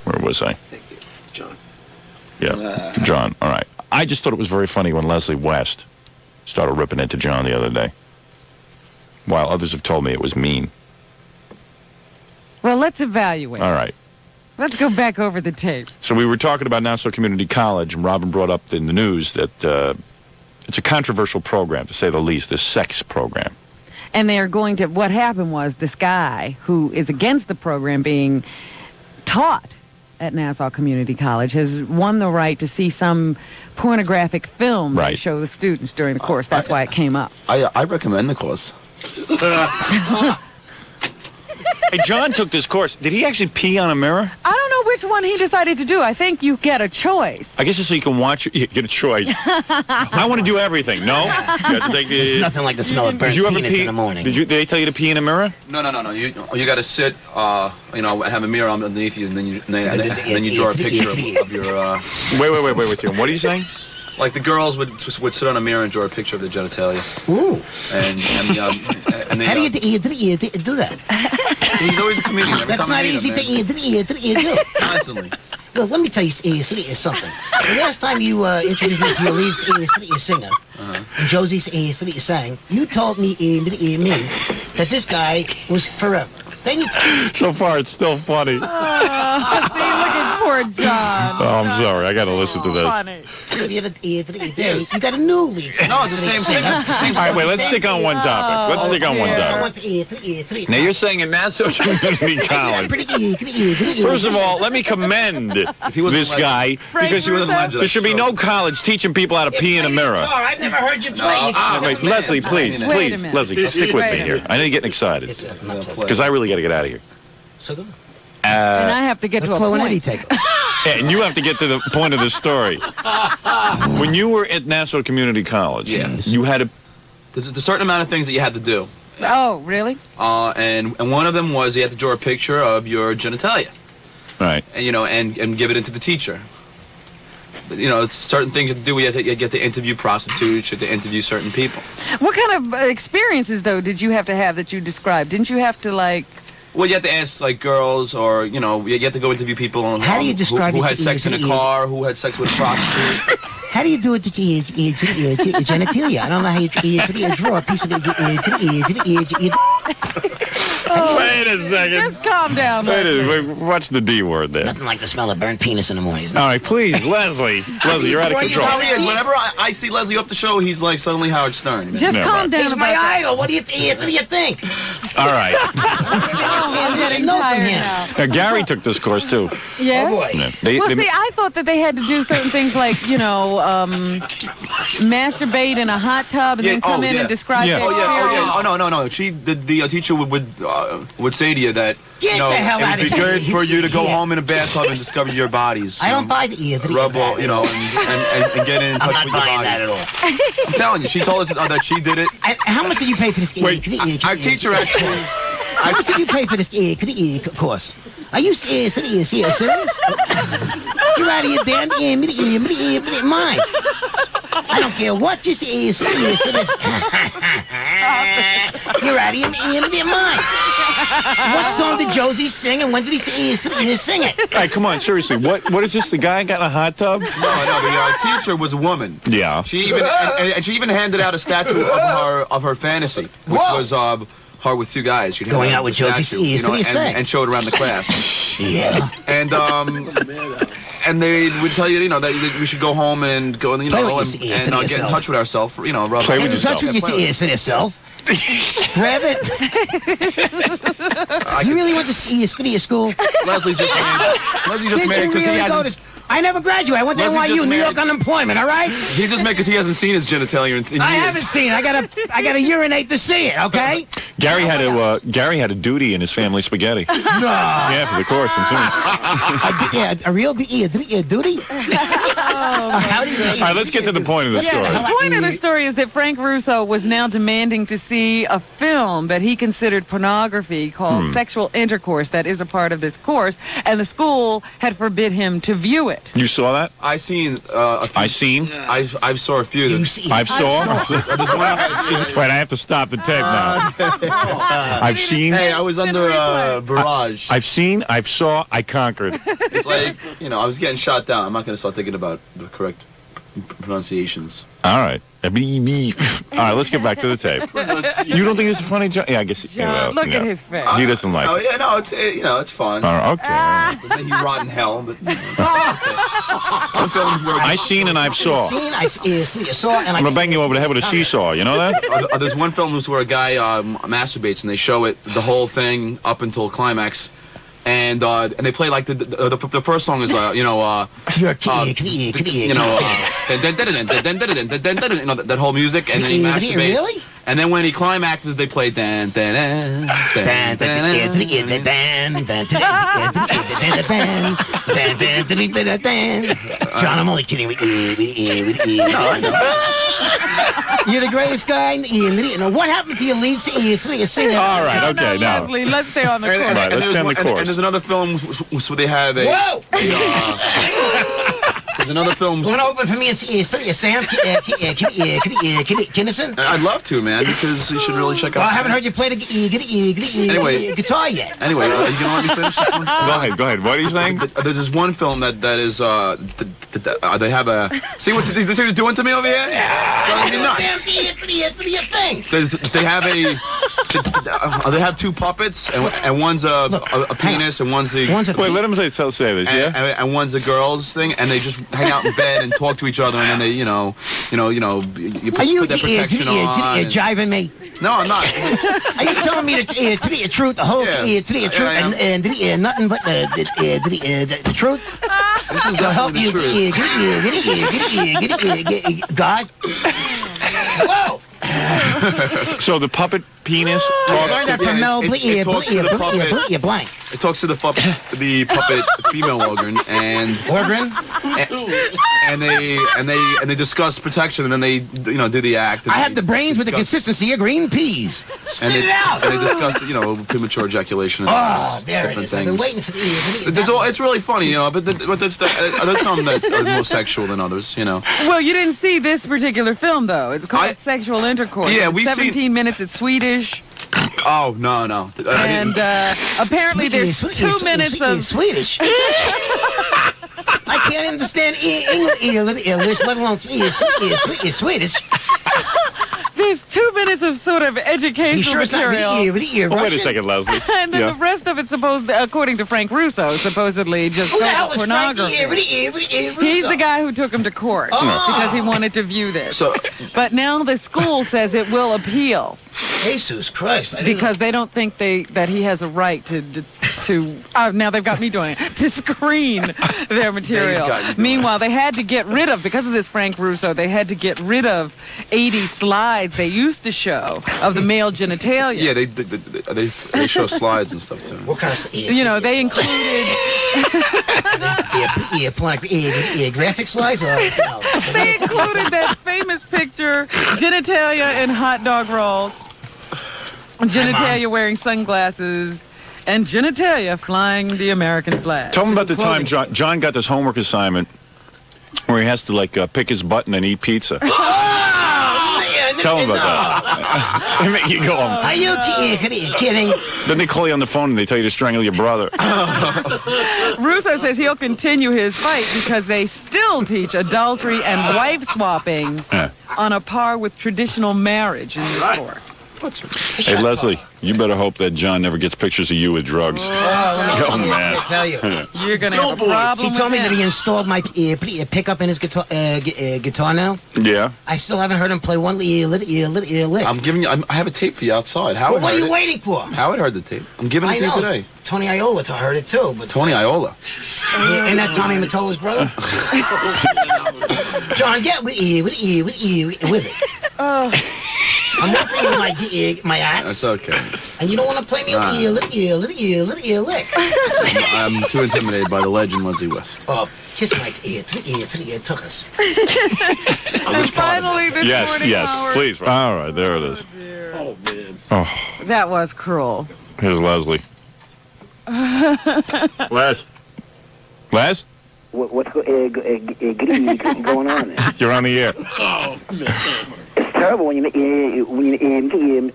Where was I? Thank you, John. Yeah, John. All right. I just thought it was very funny when Leslie West started ripping into John the other day, while others have told me it was mean. Well, let's evaluate. All right. Let's go back over the tape. So we were talking about Nassau Community College, and Robin brought up in the news that it's a controversial program, to say the least, this sex program. And they are going to, what happened was this guy who is against the program being taught at Nassau Community College has won the right to see some pornographic film to show the students during the course. That's why it came up. I recommend the course. Hey, John took this course. Did he actually pee on a mirror? I don't know which one he decided to do. I think you get a choice. I guess it's so you can watch it. You get a choice. I want to do everything. No? You have to take There's nothing like the smell of burnt penis in the morning. Did they tell you to pee in a mirror? No. You got to sit, have a mirror underneath you, and then you draw a picture of your. Wait. What are you saying? Like the girls would sit on a mirror and draw a picture of their genitalia. Ooh. And they, how do you do that? He's always a comedian. Every That's time I not meet easy him, to do. Constantly. Look, let me tell you something. The last time you introduced me to your lead singer, and Josie's sang, you told me that this guy was forever. Then you so far, it's still funny. See, look at poor John. Oh, I'm sorry. I got to listen to this. Funny. You got a new lead singer. No, it's the same thing. All right, wait. Let's stick on one topic. Let's stick on one topic. Now, you're saying in Nassau Community College. First of all, let me commend this guy, because there should be no college teaching people how to pee in a mirror. I've never heard you play. Wait, Leslie, please, Leslie, stick with me here. I know you're getting excited, because I really got to get out of here. So good. And I have to get to a point. Yeah, and you have to get to the point of the story. When you were at Nassau Community College, you had There's a certain amount of things that you had to do. Oh, really? And one of them was you had to draw a picture of your genitalia. Right. And and give it into the teacher. It's certain things you have to do. You get to interview prostitutes, you have to interview certain people. What kind of experiences, though, did you have to have that you described? Didn't you have to, like... Well, you have to ask, like, girls, or, you have to go interview people how do you describe who had sex in a car, who had sex with a prostitute. How do you do it to genitalia? I don't know how you draw a piece of it. Wait a second. Just calm down. Wait, watch the D word there. Nothing like the smell of burnt penis in the morning. All right, please, Leslie. Leslie, you're out of control. Whenever I see Leslie up the show, he's like suddenly Howard Stern. Just calm down. He's my idol. What do you think? All right. I'm getting tired now. Gary took this course, too. Yeah? Oh, boy. See, I thought that they had to do certain things like, masturbate in a hot tub and then come in and describe their experience. Oh, no. The teacher would say to you that, Get the hell out it would of be here. good for you to go home in a bathtub and discover your bodies. I don't buy the rub all, and get in touch with your body. I'm not buying that at all. I'm telling you, she told us that she did it. How much did you pay for this? Our teacher actually... How much did you pay for this course? Are you serious? You're out of your damn mind. I don't care what you say. You're out of your mind. What song did Josie sing, and when did he sing it? All right, come on, seriously. What is this? The guy got in a hot tub? No, the teacher was a woman. Yeah. She even handed out a statue of her fantasy, which was her with two guys. She'd going out with Josie, and show it around the class. Yeah. And they would tell you, that we should go home and go, and get in touch with ourselves. Play with yourself. Touch with yourself. Grab it. You really went to school? Leslie's just mad because he hasn't... I never graduated. I went to NYU, New York unemployment, all right? He's just mad because he hasn't seen his genitalia in years. I haven't seen it. I gotta urinate to see it, okay? Gary had a duty in his family spaghetti. No. Yeah, for the course. A real duty? All right, let's get to the point of the story. The point of the story is that Frank Russo was now demanding to see see a film that he considered pornography called Sexual Intercourse that is a part of this course, and the school had forbid him to view it. You saw that? I seen a few. I saw a few. I saw? Wait, I have to stop the tape now. I've seen. Hey, I was under barrage. I've seen, I've saw, I conquered. It's like, I was getting shot down. I'm not going to start thinking about the correct pronunciations. All right. All right, let's get back to the tape. You don't think it's a funny joke? Yeah, I guess. John, look at his face. He doesn't like it. Yeah, no, it's fun. Okay. But then he rot in hell. But I seen and I've saw. I saw, and I'm gonna bang you over the head with a seesaw. You know that? There's one film where a guy masturbates and they show it the whole thing up until climax. And they play like the first song is you're that whole music, and then he masturbates. Really? And then when he climaxes, they play dan dan dan dan dan dan. John, I'm only kidding. You're the greatest guy. What happened to your lead singer? All right, okay, now. Leslie, let's stay on the course. All right, let's stay on the course. And there's another film where they have a. Whoa! There's another film. You want to open for me and see Sam Kinnison? I'd love to, man, because you should really check out. Well, I haven't heard you play the guitar yet. Anyway, are you gonna let me finish this one? Go ahead. What are you saying? There's this one film that is they have a. See what this is doing to me over here? Driving me nuts. They have they have two puppets, and one's a penis, and one's the. Wait, let him say this, yeah? And one's a girl's thing, and they just hang out in bed and talk to each other, and then they, you put that protection on. Jiving me? No, I'm not. Are you telling me the truth, the whole truth, and nothing but the truth? This is To help definitely you, the truth. God. Whoa! So the puppet penis talks Learn that from Mel Blanc. It talks to the puppet female organ, and they discuss protection, and then they do the act. I have the brains with the consistency of green peas. And they discuss premature ejaculation. Oh, there it is. I've been waiting for It's really funny, but there's some that are more sexual than others, Well, you didn't see this particular film, though. It's called Sexual Intercourse. Yeah, we 17 minutes. It's Swedish. Oh, no. And apparently there's 2 minutes of... Swedish. I can't understand English, let alone Swedish. There's 2 minutes of sort of educational material. Wait a second, Leslie. And then the rest of it, according to Frank Russo, supposedly just pornography. He's the guy who took him to court because he wanted to view this. But now the school says it will appeal. Jesus Christ. Because they don't think that he has a right to now they've got me doing it, to screen their material. Meanwhile, they had to get rid of, because of this Frank Russo, they had to get rid of 80 slides they used to show of the male genitalia. Yeah, they show slides and stuff too. What kind of... they included... graphic slides? They included that famous picture, genitalia in hot dog rolls, genitalia wearing sunglasses, and genitalia flying the American flag. Tell him about the time John got this homework assignment where he has to pick his button and eat pizza. Tell him about that. They make you go home. Are you kidding? Then they call you on the phone and they tell you to strangle your brother. Russo says he'll continue his fight because they still teach adultery and wife swapping on a par with traditional marriage in this course. Hey, Leslie, you better hope that John never gets pictures of you with drugs. Let me tell you. You're going to have a problem. He told me that he installed my pickup in his guitar now. Yeah. I still haven't heard him play one lick. I'm giving you... I have a tape for you outside. Howard what are you waiting for? Howard heard the tape. I'm giving it to you today. Tony Iola heard it too. But Tony Iola. Ain't that Tommy Mottola's brother? John, get with it. I'm working with my axe. That's okay. And you don't want to play me a little lick. I'm too intimidated by the legend Leslie West. Oh, kiss my ear to the ear took us. And finally this morning, Yes, Howard. please. All right, there it is. Oh, man. Oh, That was cruel. here's Leslie. Les? What's going on there? You're on the air. Oh, man. It's terrible when you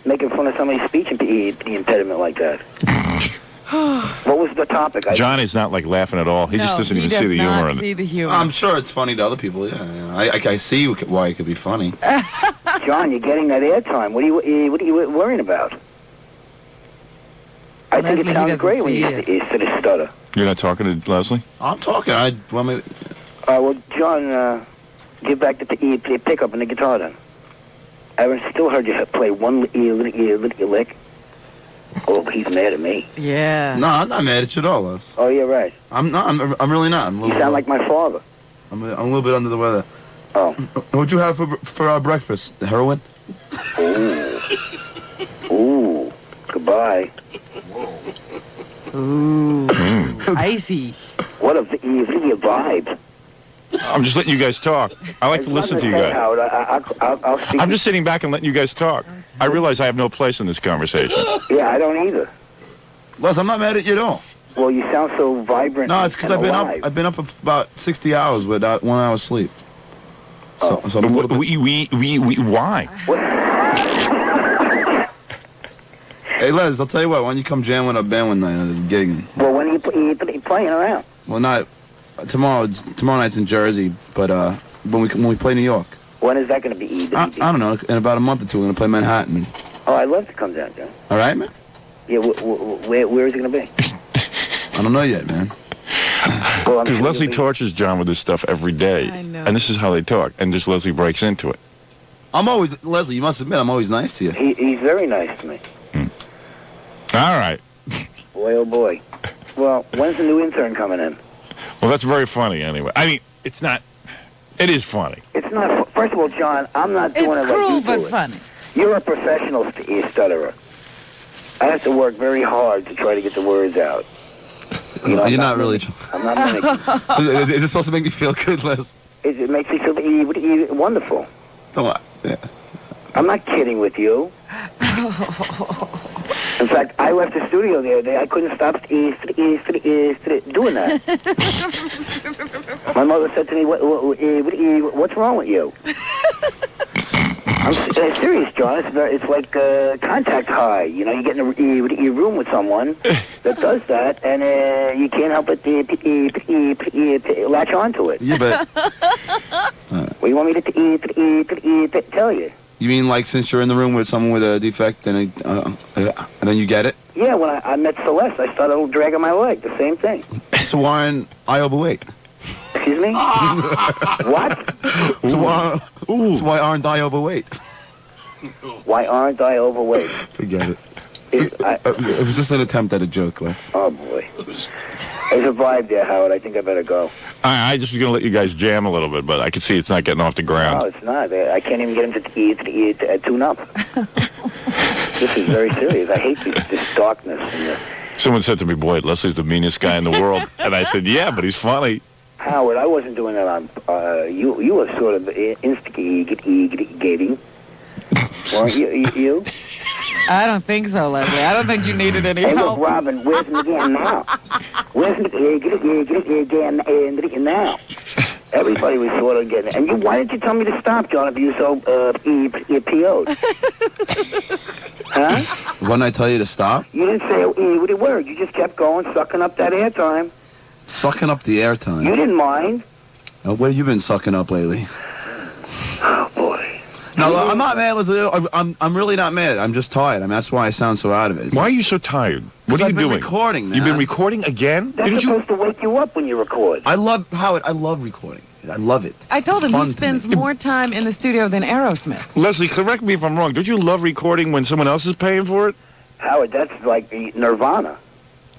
making fun of somebody's speech impediment like that. What was the topic? John is not like laughing at all. He just doesn't even see the humor in it. See the humor. I'm sure it's funny to other people. Yeah. I see why it could be funny. John, you're getting that airtime. What are you worrying about? I think Leslie, it he sounds doesn't great when see you it. sort of stutter. You're not talking to Leslie? I'm talking. Well, John, give back the pickup and the guitar then. I haven't still heard you play one lick. Oh, he's mad at me. Yeah. No, I'm not mad at you at all, Les. Oh, yeah, right. I'm not. I'm really not. You sound like my father. I'm a little bit under the weather. Oh. What'd you have for breakfast? Heroin? Ooh. Goodbye. Ooh. Icy. What a vibe. I'm just letting you guys talk. I like to listen to you guys. Howard, I'll speak. I'm just sitting back and letting you guys talk. I realize I have no place in this conversation. Yeah, I don't either. Les, I'm not mad at you at all. Well, you sound so vibrant. No, it's because and I've been up about 60 hours without 1 hour sleep. So, Oh. so I'm a little bit... Why? Hey, Les, I'll tell you what. Why don't you come jam with our band one night at a gigging? Well, when are you playing around? Well, not tomorrow. Tomorrow night's in Jersey, but when we play New York. When is that going to be? I don't know. In about a month or two, we're gonna play Manhattan. Oh, I'd love to come down, John. All right, man. Yeah, where is it going to be? I don't know yet, man. Well, I'm Because sure Leslie you'll be- tortures John with this stuff every day. I know. And this is how they talk. And just Leslie breaks into it. I'm always Leslie. You must admit, I'm always nice to you. He's very nice to me. All right. Boy, oh boy. Well, when's the new intern coming in? Well, that's very funny anyway. I mean, it's not... It is funny. It's not. First of all, John, I'm not It's doing it cruel like you but do it. funny. You're a professional stutterer. I have to work very hard to try to get the words out. You know, You're not really... I'm not mimicking. is it supposed to make me feel good, Les? It makes me feel wonderful. Don't I? Yeah. I'm not kidding with you. In fact, I left the studio the other day. I couldn't stop doing that. My mother said to me, "What's wrong with you?" I'm serious, John. It's like contact high. You know, you get in your room with someone that does that, and you can't help but latch onto it. Yeah, but... What do you want me to tell you? You mean like since you're in the room with someone with a defect and then you get it? Yeah, when I met Celeste, I started dragging my leg. The same thing. So why aren't I overweight? Excuse me? What? So why aren't I overweight? Why aren't I overweight? Forget it. I, It was just an attempt at a joke, Les. oh, boy. There's a vibe there, Howard. I think I better go. I just was going to let you guys jam a little bit, but I can see it's not getting off the No, ground. it's not. I can't even get him to tune up. This is very serious. I hate this darkness. And Someone said to me, boy, Leslie's the meanest guy in the world. And I said, yeah, but he's funny. Howard, I wasn't doing that on... You were sort of instigating. Weren't you? I don't think so, Leslie. I don't think you needed any Hey, help. look, Robin, where's McGann now? Where's McGann now? Everybody was sort of getting it. And why didn't you tell me to stop, John, if you were so PO'd? Huh? Wouldn't I tell you to stop? You didn't say a word. You just kept going, sucking up that airtime. Sucking up the airtime. You didn't mind. What have you been sucking up lately? Oh, boy. No, I'm not mad, Leslie. I'm really not mad. I'm just tired. I mean, that's why I sound so out of it. Why are you so tired? What are you I've been doing? recording, man. You've been recording again? That's Didn't you? supposed to wake you up when you record. Howard, I love recording. I love it. I told him It's he fun to spends me. more time in the studio than Aerosmith. Leslie, correct me if I'm wrong. Don't you love recording when someone else is paying for it? Howard, that's like Nirvana.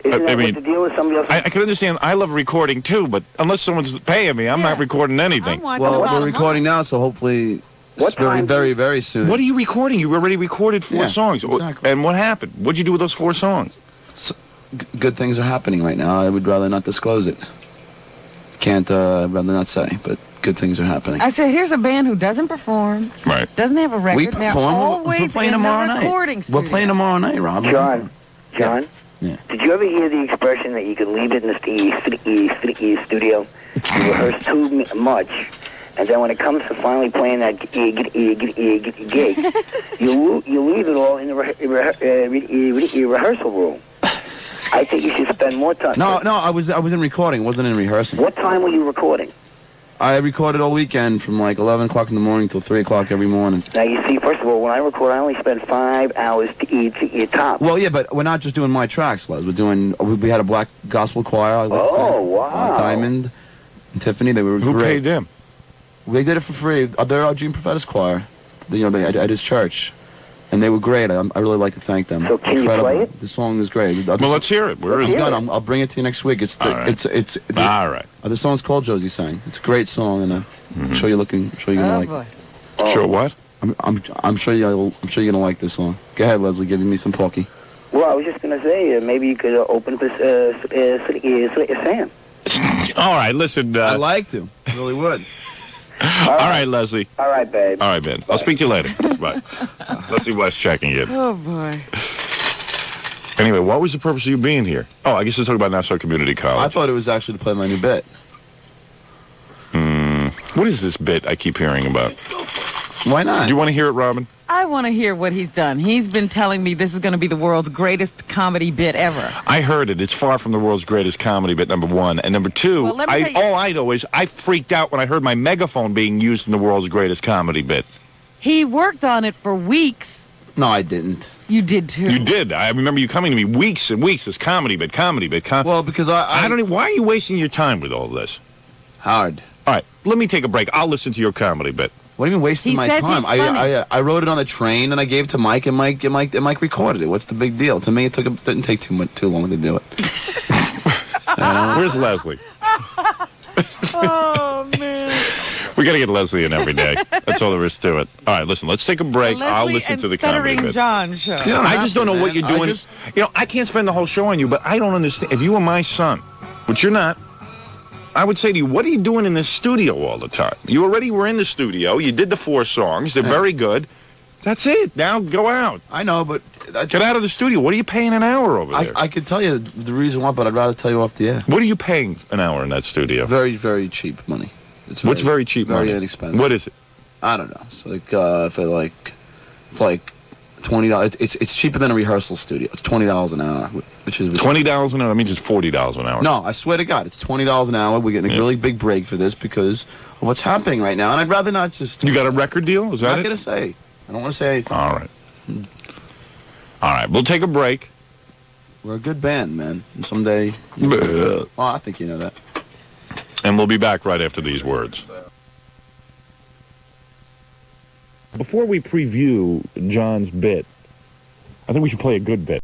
Isn't that mean, what the deal with somebody else? I can understand. I love recording too, but unless someone's paying me, I'm not recording anything. I'm watching Well, about we're a recording now, so hopefully What very, time? very, very soon. What are you recording? You already recorded 4 Yeah, songs. exactly. And what happened? What'd you do with those 4 songs? Good things are happening right now. I would rather not disclose it. Can't, I'd rather not say, but good things are happening. I said, here's a band who doesn't perform, Right. doesn't have a record. We They're perform. always We're playing in tomorrow the night. recording studio. We're playing tomorrow night, Rob. John? Yeah. Did you ever hear the expression that you could leave it in the studio? You rehearse too much, and then when it comes to finally playing that gig, you leave it all in the rehearsal room. I think you should spend more time. No, I was in recording. Wasn't in rehearsing. What time were you recording? I recorded all weekend from like 11 o'clock in the morning till 3 o'clock every morning. Now, you see, first of all, when I record, I only spend 5 hours to top. Well, yeah, but we're not just doing my tracks, Les. We had a black gospel choir. Wow. Diamond and Tiffany, they were Who great. paid them? They did it for free. They're our Gene Prophet's choir, at his church. And they were great. I really like to thank them. So can you play it? The song is great. Well, let's hear it. Where is it? I'll bring it to you next week. All right. All right. The song's called Josie Sang. It's a great song, and I'm sure you're gonna Oh, like. boy. Sure what? I'm sure you're gonna like this song. Go ahead, Leslie, giving me some porky. Well, I was just going to say, maybe you could open up Sam. All right, listen. I'd like to. I really would. All right, Leslie. All right, babe. All right, Ben. I'll speak to you later. Bye. Leslie West checking in. Oh, boy. Anyway, what was the purpose of you being here? Oh, I guess to talk about Nassau Community I College. thought it was actually to play my new bit. What is this bit I keep hearing about? Why not? Do you want to hear it, Robin? I want to hear what he's done. He's been telling me this is going to be the world's greatest comedy bit ever. I heard it. It's far from the world's greatest comedy bit, number 1. And number 2, Well, let me tell you- all I know is I freaked out when I heard my megaphone being used in the world's greatest comedy bit. He worked on it for weeks. No, I didn't. You did, too. You did. I remember you coming to me weeks and weeks, this comedy bit. Well, because I don't know. Why are you wasting your time with all this? Howard. All right, let me take a break. I'll listen to your comedy bit. What do you mean wasting He my says time? he's funny. I wrote it on the train and I gave it to Mike and Mike recorded it. What's the big deal? To me, didn't take too long to do it. Where's Leslie? Oh, man. We got to get Leslie in every day. That's all there is to it. All right, listen, let's take a break. I'll listen to the comedy Stuttering bit. John show. I just don't know what you're doing. I can't spend the whole show on you, but I don't understand. If you were my son, which you're not, I would say to you, what are you doing in the studio all the time? You already were in the studio. You did the 4 songs. They're very good. That's it. Now go out. I know, but Get out of the studio. What are you paying an hour over there? I could tell you the reason why, but I'd rather tell you off the air. What are you paying an hour in that studio? Very, very cheap money. What's very cheap money? Very inexpensive. What is it? I don't know. It's like, it's like $20. It's cheaper than a rehearsal studio. It's $20 an hour, which is $20 an hour. That means it's $40 an hour. No, I swear to God, it's $20 an hour. We're getting a really big break for this because of what's happening right now, and I'd rather not just. You got a record deal? Is that I'm it? not gonna say. I don't want to say anything. All right. All right. We'll take a break. We're a good band, man. And someday. Well, I think you know that. And we'll be back right after these words. Before we preview John's bit, I think we should play a good bit.